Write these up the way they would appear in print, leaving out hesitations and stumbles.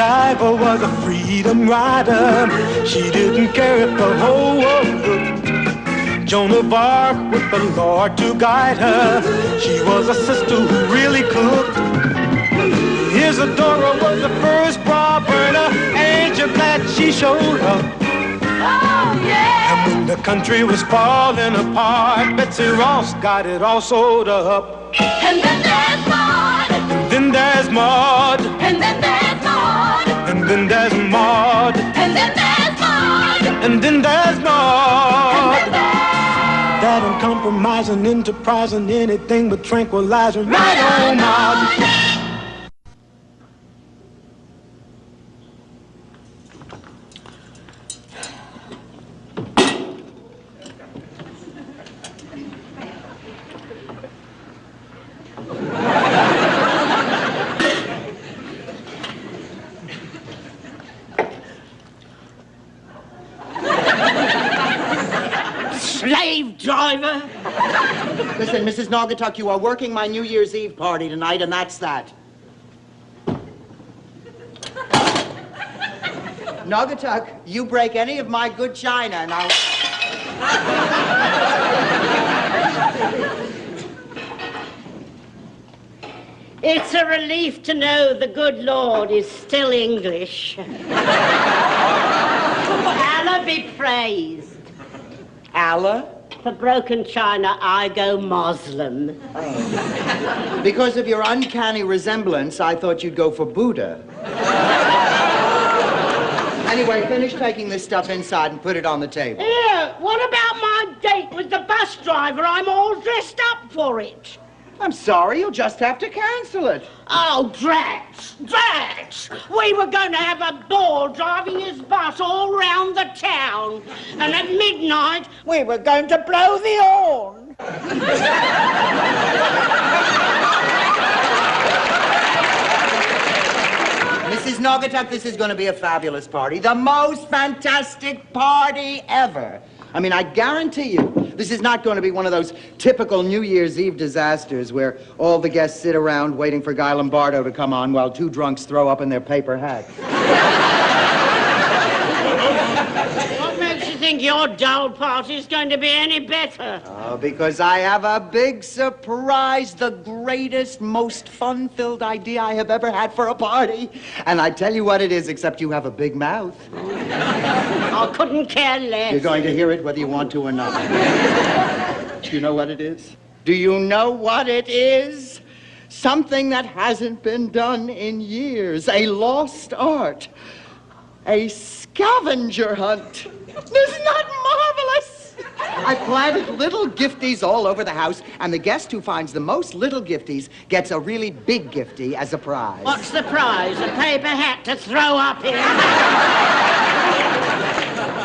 diver was a freedom rider. She didn't care if the whole world looked. Joan of Arc with the Lord to guide her. She was a sister who really cooked. Isadora was the first bra burner. Ain't you glad she showed up? Oh, yeah! And when the country was falling apart, Betsy Ross got it all sewed up. And then there's Maude. And then there's Maude. And then there's Maude. And then there's Maude. And then there's Maude. And then there's Maude. And then there's that uncompromising, enterprising, anything but tranquilizing. Right on, Maude. Slave driver! Listen, Mrs. Naugatuck, you are working my New Year's Eve party tonight, and that's that. Naugatuck, you break any of my good china, and I'll... It's a relief to know the good Lord is still English. Allah be praised. Allah? For broken china, I go Muslim. Because of your uncanny resemblance, I thought you'd go for Buddha. Anyway, finish taking this stuff inside and put it on the table. Yeah, what about my date with the bus driver? I'm all dressed up for it. I'm sorry, you'll just have to cancel it. Oh, Drax! Drax! We were going to have a ball driving his bus all round the town. And at midnight, we were going to blow the horn. Mrs. Naugatuck, this is going to be a fabulous party. The most fantastic party ever. I mean, I guarantee you, this is not going to be one of those typical New Year's Eve disasters where all the guests sit around waiting for Guy Lombardo to come on while two drunks throw up in their paper hats. What makes you think your dull party is going to be any better? Oh, because I have a big surprise, the greatest, most fun-filled idea I have ever had for a party. And I tell you what it is, except you have a big mouth. I couldn't care less. You're going to hear it whether you want to or not. Do you know what it is? Do you know what it is? Something that hasn't been done in years. A lost art. A scavenger hunt. Isn't that marvelous? I planted little gifties all over the house, and the guest who finds the most little gifties gets a really big giftie as a prize. What's the prize? A paper hat to throw up in?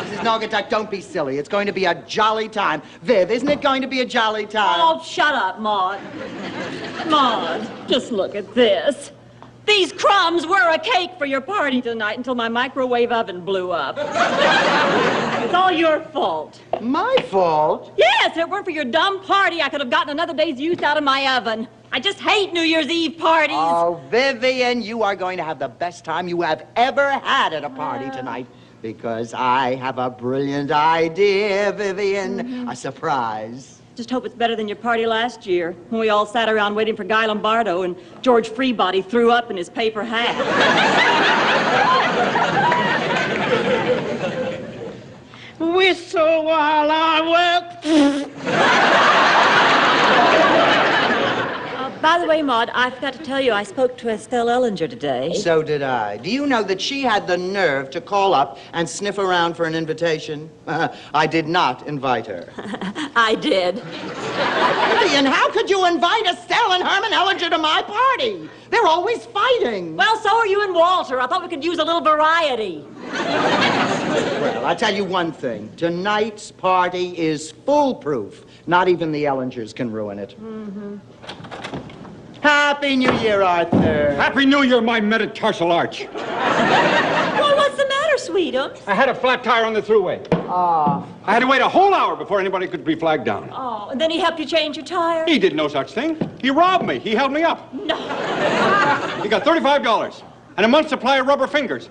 Mrs. Naugatuck, don't be silly. It's going to be a jolly time. Viv, isn't it going to be a jolly time? Oh, shut up, Maude. Maude, just look at this. These crumbs were a cake for your party tonight until my microwave oven blew up. It's all your fault. My fault? Yes, if it weren't for your dumb party, I could have gotten another day's use out of my oven. I just hate New Year's Eve parties. Oh, Vivian, you are going to have the best time you have ever had at a party tonight. Because I have a brilliant idea, Vivian. A surprise. Just hope it's better than your party last year, when we all sat around waiting for Guy Lombardo and George Freebody threw up in his paper hat. Whistle while I work. By the way, Maude, I forgot to tell you, I spoke to Estelle Ellinger today. So did I. Do you know that she had the nerve to call up and sniff around for an invitation? I did not invite her. I did. Vivian, how could you invite Estelle and Herman Ellinger to my party? They're always fighting. Well, so are you and Walter. I thought we could use a little variety. Well, I'll tell you one thing. Tonight's party is foolproof. Not even the Ellingers can ruin it. Happy New Year, Arthur. Happy New Year, my metatarsal arch. Well, what's the matter, sweetum? I had a flat tire on the thruway. I had to wait a whole hour before anybody could be flagged down. Oh, and then he helped you change your tire? He did no such thing. He robbed me. He held me up. No. He got $35. and a month's supply of rubber fingers.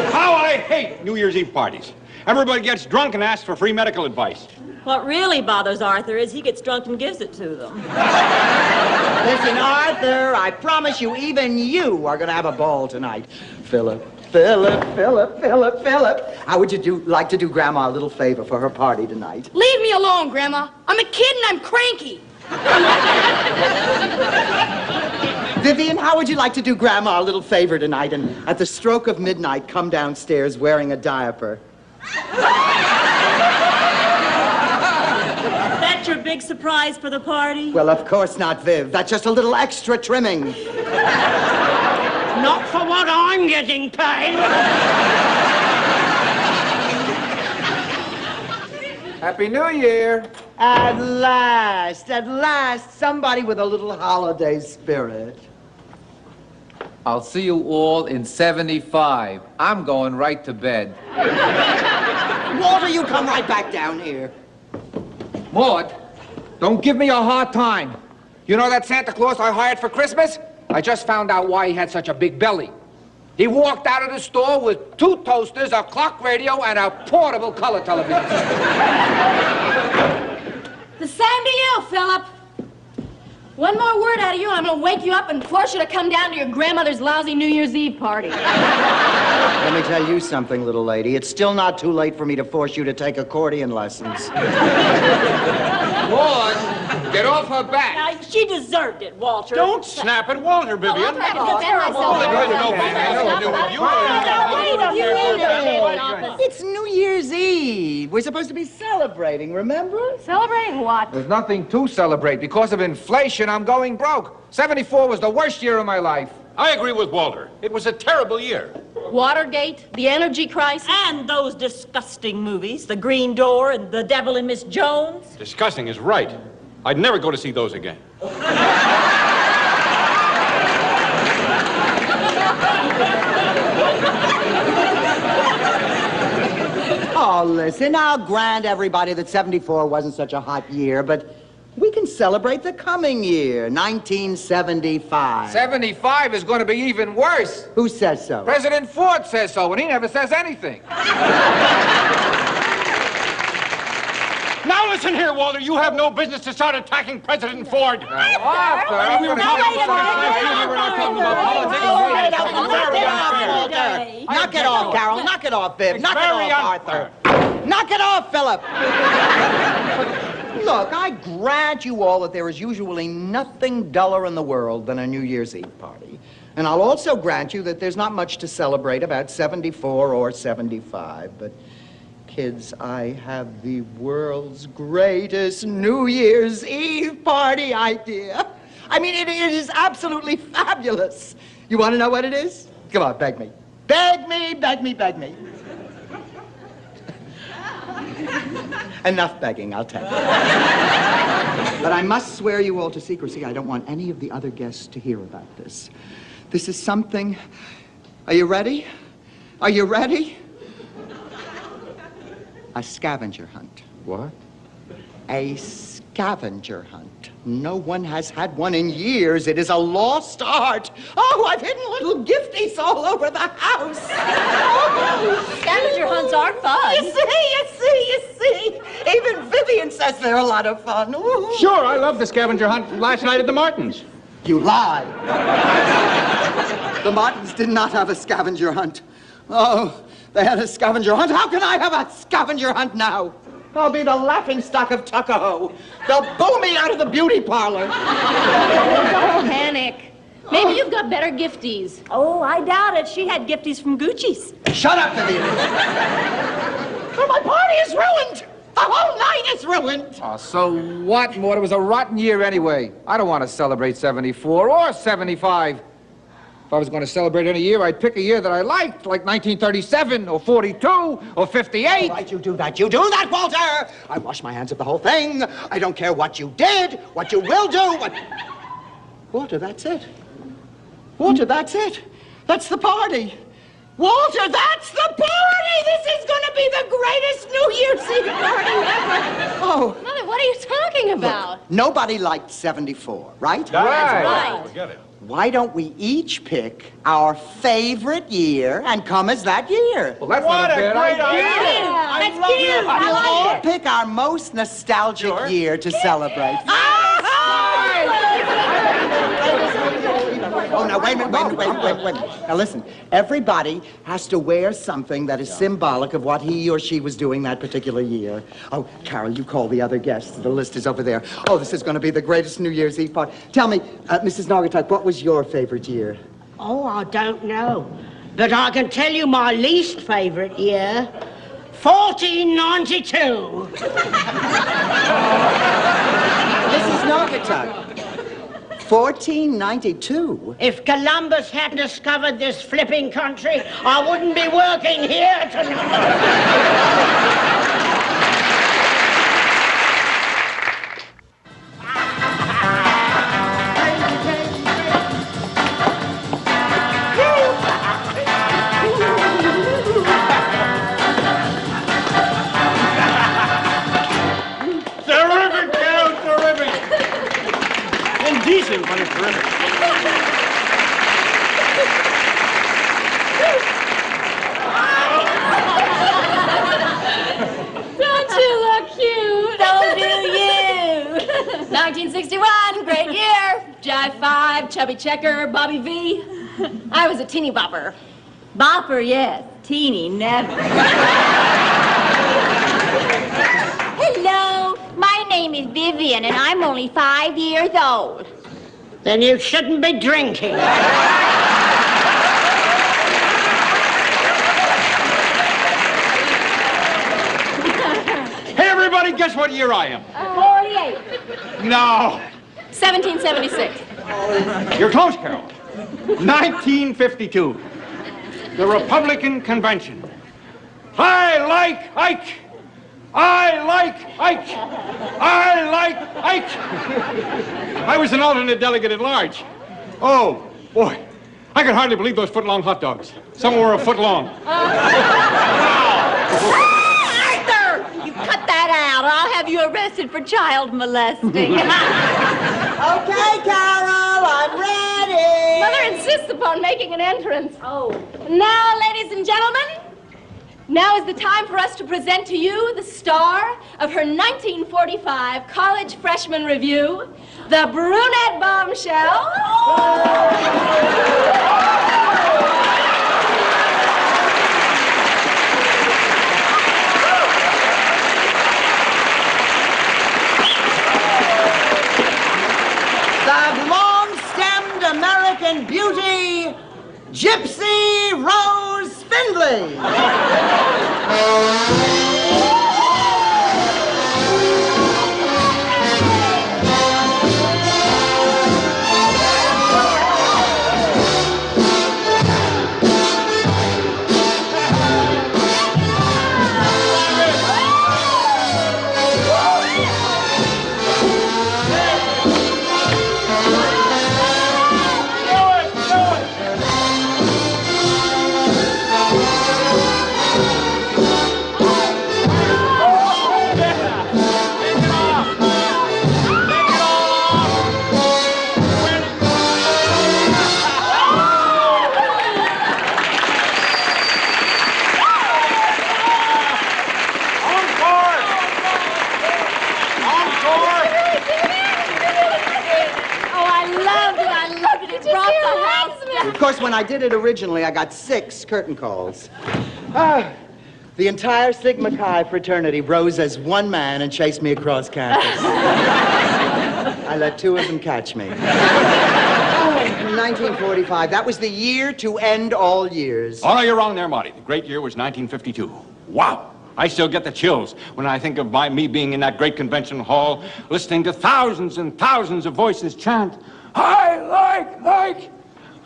How I hate New Year's Eve parties. Everybody gets drunk and asks for free medical advice. What really bothers Arthur is he gets drunk and gives it to them. Listen, Arthur, I promise you, even you are going to have a ball tonight. Philip, how would you like to do Grandma a little favor for her party tonight? Leave me alone, Grandma. I'm a kid and I'm cranky. Vivian, how would you like to do Grandma a little favor tonight and at the stroke of midnight come downstairs wearing a diaper? That's your big surprise for the party? Well, of course not, Viv. That's just a little extra trimming. Not for what I'm getting paid. Happy New Year. At last, somebody with a little holiday spirit. I'll see you all in 75. I'm going right to bed. Walter, you come right back down here. Maude, don't give me a hard time. You know that Santa Claus I hired for Christmas? I just found out why he had such a big belly. He walked out of the store with 2 toasters, a clock radio, and a portable color television. The same to you, Philip. One more word out of you, and I'm going to wake you up and force you to come down to your grandmother's lousy New Year's Eve party. Let me tell you something, little lady. It's still not too late for me to force you to take accordion lessons. Maude, get off her back. She deserved it, Walter. Don't snap at Walter, Vivian. It's New Year's Eve. We're supposed to be celebrating, remember? Celebrating what? There's nothing to celebrate. Because of inflation, I'm going broke. 74 was the worst year of my life. I agree with Walter. It was a terrible year. Watergate, the energy crisis. And those disgusting movies, The Green Door and The Devil and Miss Jones. Disgusting is right. I'd never go to see those again. Oh, listen, I'll grant everybody that 74 wasn't such a hot year, but we can celebrate the coming year, 1975. 75 is going to be even worse. Who says so? President Ford says so, and he never says anything. Now listen here, Walter. You have no business to start attacking President Ford. Arthur, We were talking about politics. Knock it off, Carol. Knock it off, Viv. Knock it off, Arthur. Knock it off, Philip. Look, I grant you all that there is usually nothing duller in the world than a New Year's Eve party. And I'll also grant you that there's not much to celebrate about 74 or 75. But, kids, I have the world's greatest New Year's Eve party idea. I mean, it is absolutely fabulous. You want to know what it is? Come on, beg me. Beg me, beg me, beg me. Enough begging, I'll tell you. But I must swear you all to secrecy. I don't want any of the other guests to hear about this. This is something... Are you ready? Are you ready? A scavenger hunt. What? A scavenger hunt. No one has had one in years. It is a lost art. Oh, I've hidden little gifties all over the house. Oh. Scavenger hunts are fun. You see. Even Vivian says they're a lot of fun. Ooh. Sure, I loved the scavenger hunt last night at the Martins. You lie. The Martins did not have a scavenger hunt. Oh, they had a scavenger hunt. How can I have a scavenger hunt now? I'll be the laughingstock of Tuckahoe. They'll boo me out of the beauty parlor. Don't panic. Maybe you've got better gifties. Oh, I doubt it. She had gifties from Gucci's. Shut up, Vivian. Oh, my party is ruined. The whole night is ruined. Oh, so what, Maude? It was a rotten year anyway. I don't want to celebrate 74 or 75. If I was going to celebrate any year, I'd pick a year that I liked, like 1937 or 42 or 58. All right, you do that, Walter. I wash my hands of the whole thing. I don't care what you did, what you will do, what... Walter, that's it. Walter, that's it. That's the party. Walter, that's the party! This is going to be the greatest New Year's Eve party ever! Oh, Mother, what are you talking about? nobody liked 74, right? Right. Forget it. Why don't we each pick our favorite year and come as that year? Well, that's not a bad idea. That's cute. I We'll all like it. pick our most nostalgic year to celebrate. Oh, now, wait a minute. Now, listen. Everybody has to wear something that is symbolic of what he or she was doing that particular year. Oh, Carol, you call the other guests. The list is over there. Oh, this is going to be the greatest New Year's Eve party. Tell me, Mrs. Naugatuck, what was your favorite year? Oh, I don't know. But I can tell you my least favorite year. 1492. Mrs. Naugatuck. 1492. If Columbus hadn't discovered this flipping country, I wouldn't be working here tonight. Terrific, Carol, terrific. Indecent, but it's terrific. Don't you look cute? So do you. 1961, great year. Jive 5, Chubby Checker, Bobby V. I was a teeny bopper. Bopper, yes. Teeny, never. Hello, my name is Vivian, and I'm only 5 years old. Then you shouldn't be drinking. Hey, everybody, guess what year I am? 48. No. 1776. You're close, Carol. 1952. The Republican Convention. I like Ike. I like Ike. I like Ike. I was an alternate delegate at large. Oh, boy. I could hardly believe those foot-long hot dogs. Some were a foot long. Arthur! You cut that out, or I'll have you arrested for child molesting. Okay, Carol, I'm ready. Mother insists upon making an entrance. Oh. Now, ladies and gentlemen, now is the time for us to present to you the star of her 1945 College Freshman Review, the brunette bombshell. The long-stemmed American beauty, Gypsy Rose Findlay. Of course, when I did it originally, I got 6 curtain calls. The entire Sigma Chi fraternity rose as one man and chased me across campus. I let 2 of them catch me. 1945, that was the year to end all years. Oh, no, you're wrong there, Marty. The great year was 1952. Wow. I still get the chills when I think of me being in that great convention hall, listening to thousands and thousands of voices chant, I like Ike.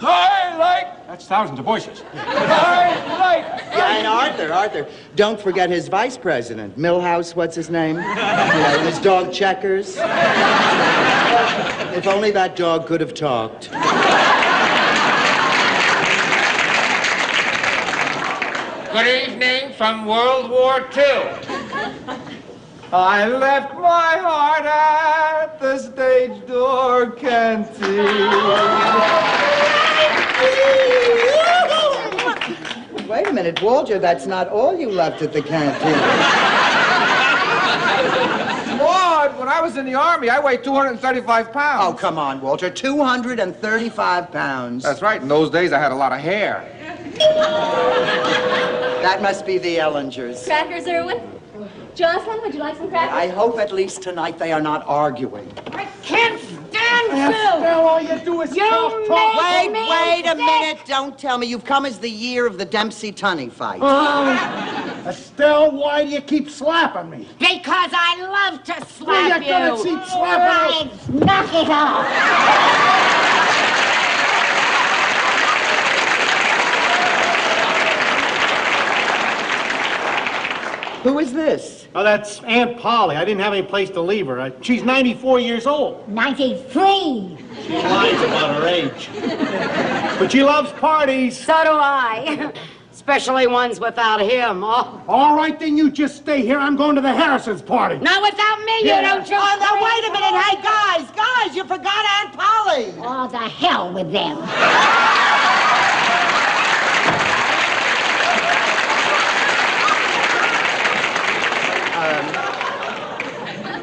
I like. That's thousands of voices. I like. Yeah, and Arthur, don't forget his vice president, Milhouse, what's his name? Yeah, and his dog Checkers. If only that dog could have talked. Good evening from World War II. I left my heart at the stage door canteen. Wait a minute, Walter, that's not all you left at the canteen. Maud, when I was in the Army, I weighed 235 pounds. Oh, come on, Walter, 235 pounds. That's right. In those days, I had a lot of hair. That must be the Ellingers. Crackers, Irwin? Jocelyn, would you like some crackers? I hope at least tonight they are not arguing. I can't stand you! Now all you do is talk. Wait a minute. Don't tell me. You've come as the year of the Dempsey-Tunney fight. Estelle, why do you keep slapping me? Because I love to slap You're gonna keep slapping us. Right, knock it off. Who is this? Oh, that's Aunt Polly. I didn't have any place to leave her. She's 94 years old. 93. She lies about her age. But she loves parties. So do I. Especially ones without him. Oh. All right, then you just stay here. I'm going to the Harrisons' party. Now, without me, Yeah. you don't choose. Oh, now, wait a minute. Hey, guys, you forgot Aunt Polly. Oh, the hell with them.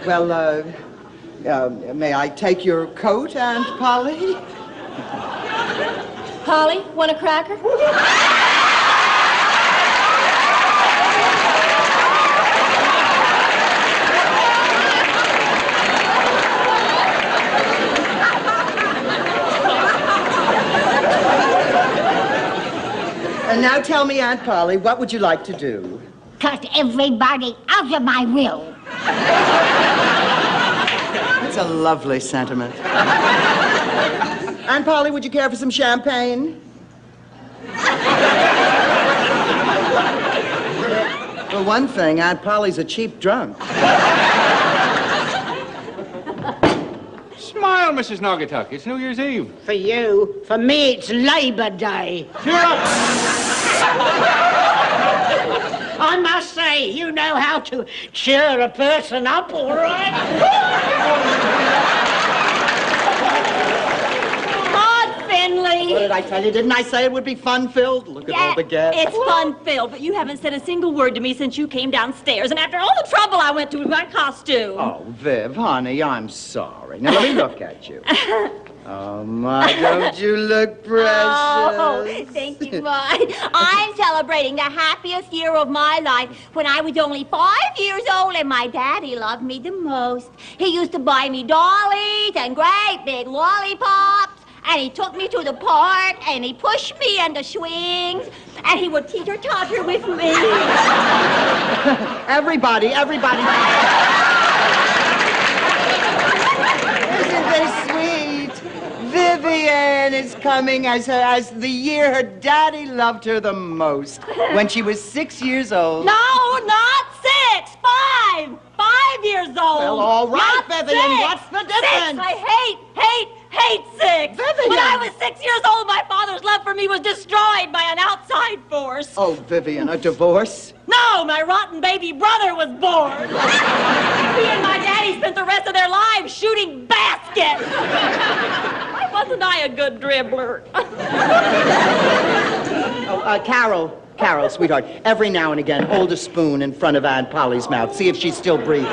Well, may I take your coat, Aunt Polly? Polly, want a cracker? And now tell me, Aunt Polly, what would you like to do? Cut everybody out of my will. That's a lovely sentiment. Aunt Polly, would you care for some champagne? For one thing, Aunt Polly's a cheap drunk. Smile, Mrs. Naugatuck. It's New Year's Eve. For you. For me, it's Labor Day. Cheer up. I must say, you know how to cheer a person up, all right? Maud Finley. What did I tell you? Didn't I say it would be fun-filled? Look at all the guests. It's fun-filled, but you haven't said a single word to me since you came downstairs, and after all the trouble I went to with my costume. Oh, Viv, honey, I'm sorry. Now, let me look at you. Oh, my, don't you look precious? Oh, thank you, Maud. I'm celebrating the happiest year of my life when I was only 5 years old and my daddy loved me the most. He used to buy me dollies and great big lollipops, and he took me to the park, and he pushed me in the swings, and he would teeter-totter with me. Everybody. Isn't this sweet? Vivian is coming as the year her daddy loved her the most, when she was 6 years old. No, not 6, 5. 5 years old. Well, all right, Not Vivian, 6. what's the difference? 6. I hate 6. Vivian! When I was 6 years old, my father's love for me was destroyed by an outside force. Oh, Vivian, a divorce? No, my rotten baby brother was born. He and my daddy spent the rest of their lives shooting baskets. Why wasn't I a good dribbler? Carol, sweetheart, every now and again, hold a spoon in front of Aunt Polly's mouth. See if she's still breathing.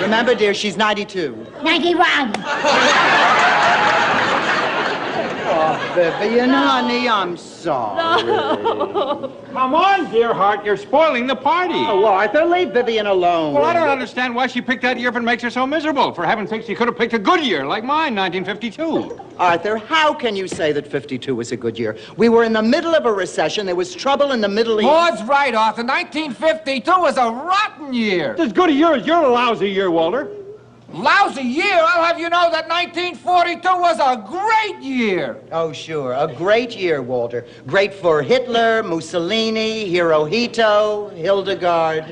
Remember, dear, she's 92. 91. Oh, Vivian, honey, I'm sorry. Come on, dear heart. You're spoiling the party. Oh, Arthur, leave Vivian alone. Well, I don't understand why she picked that year if it makes her so miserable. For heaven's sake, she could have picked a good year like mine, 1952. Arthur, how can you say that 52 was a good year? We were in the middle of a recession. There was trouble in the Middle East. Maud's right, Arthur. 1952 was a rotten year. As good a year as your lousy year, Walter. Lousy year? I'll have you know that 1942 was a great year. Oh, sure. A great year, Walter. Great for Hitler, Mussolini, Hirohito, Hildegard.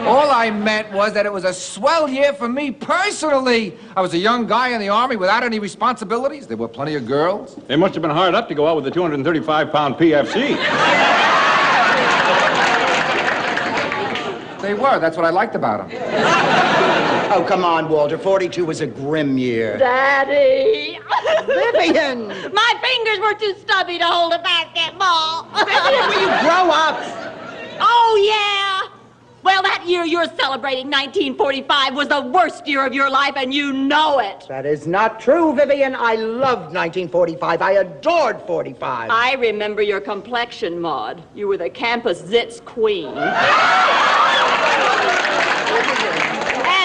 All I meant was that it was a swell year for me personally. I was a young guy in the Army without any responsibilities. There were plenty of girls. They must have been hard up to go out with a 235-pound PFC. They were. That's what I liked about them. Oh, come on, Walter. 42 was a grim year. Daddy! Vivian! My fingers were too stubby to hold a basketball. Vivian, will you grow up? Oh, yeah. Well, that year you're celebrating, 1945, was the worst year of your life, and you know it. That is not true, Vivian. I loved 1945. I adored 45. I remember your complexion, Maude. You were the campus zits queen.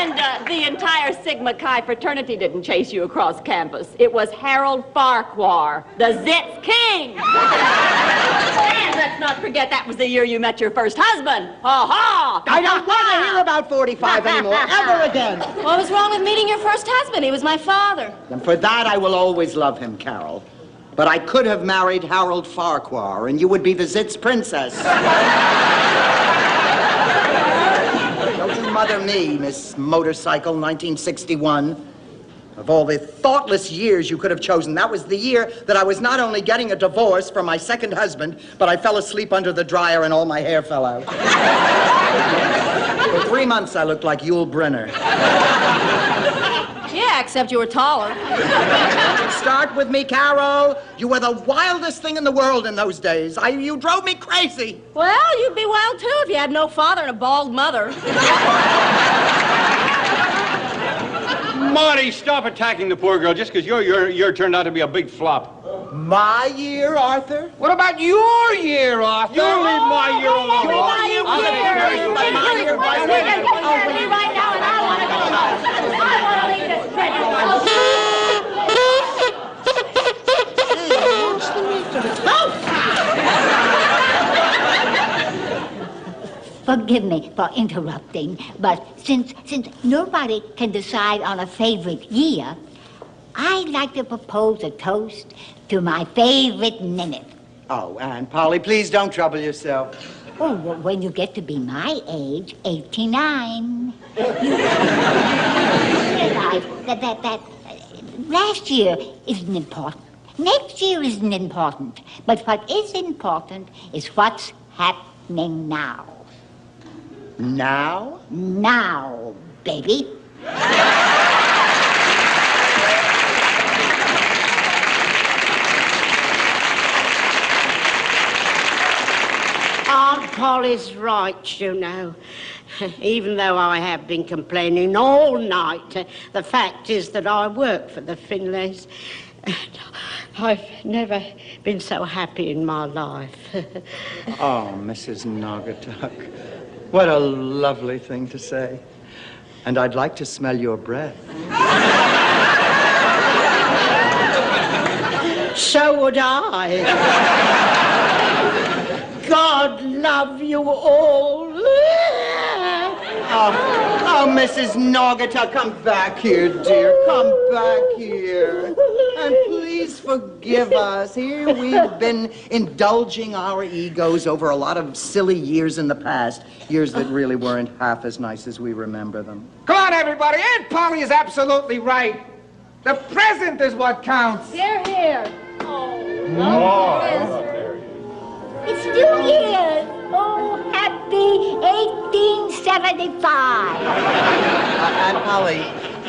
And the entire Sigma Chi fraternity didn't chase you across campus. It was Harold Farquhar, the zits king. And let's not forget that was the year you met your first husband. Ha-ha! I don't want to hear about 45 anymore, ever again. What was wrong with meeting your first husband? He was my father. And for that, I will always love him, Carol. But I could have married Harold Farquhar, and you would be the Zitz princess. Don't you mother me, Miss Motorcycle 1961. Of all the thoughtless years you could have chosen, that was the year that I was not only getting a divorce from my second husband, but I fell asleep under the dryer and all my hair fell out. For 3 months, I looked like Yul Brynner. Yeah, except you were taller. Start with me, Carol. You were the wildest thing in the world in those days. You drove me crazy. Well, you'd be wild, too, if you had no father and a bald mother. Marty, stop attacking the poor girl just because your turned out to be a big flop. My year, Arthur? What about your year, Arthur? You leave my year alone. Right now, and I want to go home. I want to leave this dreadful Forgive me for interrupting, but since nobody can decide on a favorite year, I'd like to propose a toast to my favorite minute. Oh, Aunt Polly, please don't trouble yourself. Oh, well, when you get to be my age, 89, you realize that last year isn't important. Next year isn't important. But what is important is what's happening now. Now? Now, baby. Aunt Polly's right, you know. Even though I have been complaining all night, the fact is that I work for the Finlays. And I've never been so happy in my life. Oh, Mrs. Naugatuck, what a lovely thing to say. And I'd like to smell your breath. So would I. God love you all. Oh, Mrs. Naugatuck, come back here, dear. Come back here. And please forgive us. Here we've been indulging our egos over a lot of silly years in the past. Years that really weren't half as nice as we remember them. Come on, everybody. Aunt Polly is absolutely right. The present is what counts. Here, here. It's New Year's. Oh, happy 1875.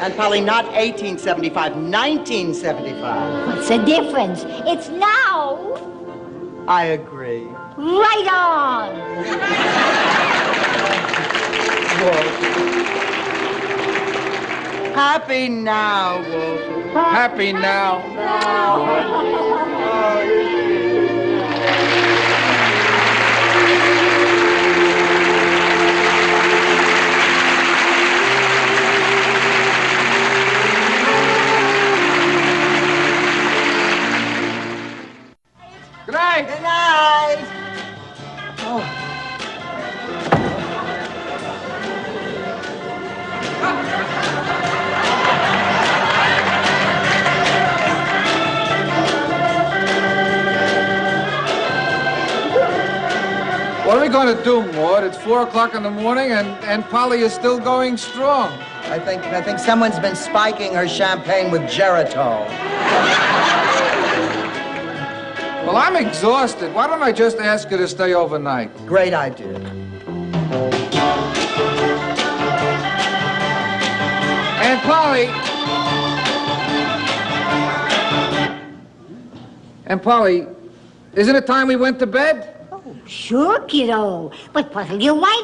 Aunt Polly, not 1875, 1975. What's the difference? It's now. I agree. Right on. Happy now, Walter. Happy now. Good night. Good night. Oh. What are we going to do, Maude? It's 4 o'clock in the morning, and Polly is still going strong. I think someone's been spiking her champagne with Geritol. Well, I'm exhausted. Why don't I just ask her to stay overnight? Great idea. And Polly, isn't it time we went to bed? Sure, kiddo. But what'll your wife